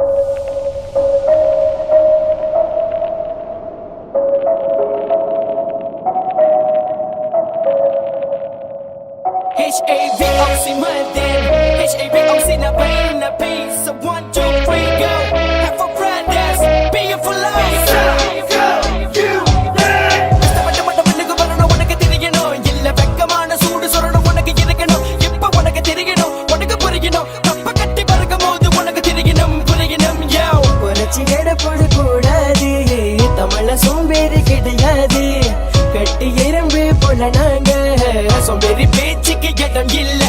H-A-V-O-C Monday, H-A-V-O-C na pain na peace. So 1, 2, 3, go. Have for brothers, being for life. Go, you உனக்கு தெரியணும். இல்ல வெக்கமான சூடு சொல்லணும் உனக்கு இருக்கணும். இப்ப உனக்கு தெரியணும், உனக்கு புரியணும். தப்ப கட்டி பறக்கும் போது உனக்கு தெரியணும், புரியணும். புரட்சி எடப்பட கூடாது, தமிழ சோம்பேறி கிடையாது. கட்டி எறும்பு போல நாங்க சோம்பேறி பேச்சுக்கு இடம் இல்ல.